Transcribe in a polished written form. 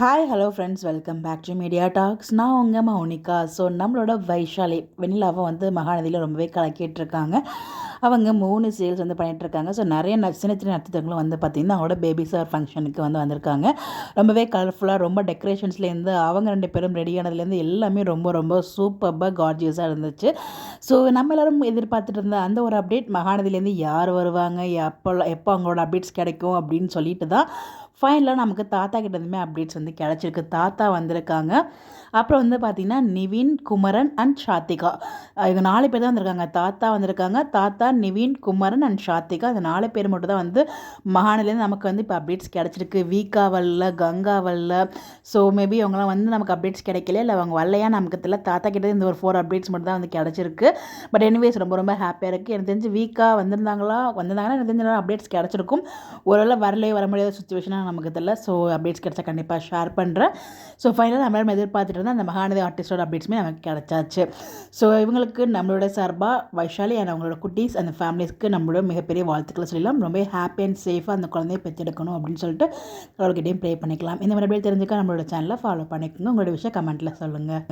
Hi hello friends, welcome back to media talks. நான் உங்கள் Mounika. So நம்மளோட வைஷாலி வெண்ணிலாவை வந்து மகாநதியில் ரொம்பவே கலக்கிட்டு இருக்காங்க. அவங்க 3 சேல்ஸ் வந்து பண்ணிகிட்ருக்காங்க. ஸோ நிறைய சின்ன சின்ன நட்சத்திரங்களும் வந்து பார்த்திங்கன்னா அவங்களோட பேபி சார் ஃபங்க்ஷனுக்கு வந்து வந்திருக்காங்க. ரொம்பவே கலர்ஃபுல்லாக, ரொம்ப டெக்கரேஷன்ஸ்லேருந்து அவங்க 2 பேரும் ரெடியானதுலேருந்து எல்லாமே ரொம்ப ரொம்ப சூப்பர்பாக கார்ஜியஸாக இருந்துச்சு. ஸோ நம்ம எல்லோரும் எதிர்பார்த்துட்டு இருந்த அந்த ஒரு அப்டேட், மகாநதியிலேருந்து யார் வருவாங்க, எப்போ அவங்களோட அப்டேட்ஸ் கிடைக்கும் அப்படின்னு சொல்லிட்டு தான் ஃபைனலாக நமக்கு தாத்தா கிட்டேருந்துமே அப்டேட்ஸ் வந்து கிடச்சிருக்கு. தாத்தா வந்திருக்காங்க. அப்புறம் வந்து பார்த்திங்கன்னா நிவின், குமரன் அண்ட் ஷாத்திகா, இவங்க 4 பேர் தான் வந்திருக்காங்க. தாத்தா வந்திருக்காங்க. தாத்தா, நிவின், குமரன் அண்ட் ஷாத்திகா, இந்த 4 பேர் மட்டும் தான் வந்து மகாநிலேருந்து நமக்கு வந்து இப்போ அப்டேட்ஸ் கிடச்சிருக்கு. வீக்கா வரல, கங்கா வரல. ஸோ மேபி அவங்களாம் வந்து நமக்கு அப்டேட்ஸ் கிடைக்கல, இல்லை அவங்க வரலையா நமக்கு தெரியல. தாத்தா கிட்டே இந்த ஒரு 4 அப்டேட்ஸ் மட்டும் தான் வந்து கிடச்சிருக்கு. பட் எனிவேஸ் ரொம்ப ரொம்ப ஹாப்பியாக இருக்குது. எனக்கு தெரிஞ்சு வீக்கா வந்திருந்தாங்கன்னா எனக்கு தெரிஞ்ச அப்டேட்ஸ் கிடச்சிருக்கும். ஒருவேளை வரலையே, வர முடியாத சுச்சுவேஷனாக நமக்கு தெரியல. ஸோ அப்டேட்ஸ் கிடச்சா கண்டிப்பாக ஷேர் பண்ணுறேன். ஸோ ஃபைனலாக நம்மளால் எதிர்பார்த்துட்டு இருந்தால் அந்த மகாநதி ஆர்டிஸ்டோட அப்டேட்ஸுமே நமக்கு கிடச்சாச்சு. ஸோ இவங்களுக்கு நம்மளோட சார்பாக வைஷாலி அண்ட் அவங்களோட குட்டீஸ் அந்த ஃபேமிலிஸ்க்கு நம்மளோட மிகப்பெரிய வாழ்த்துக்களை சொல்லலாம். ரொம்ப ஹாப்பி அண்ட் சேஃபாக அந்த குழந்தைய பெற்றெடுக்கணும் அப்படின்னு சொல்லிட்டு அவர்கிட்டையும் ப்ரே பண்ணிக்கலாம். இந்த மாதிரி தெரிஞ்சுக்க நம்மளோட சேனலை ஃபாலோ பண்ணிக்கோங்க. உங்களோட விஷயம் கமெண்ட்டில் சொல்லுங்கள்.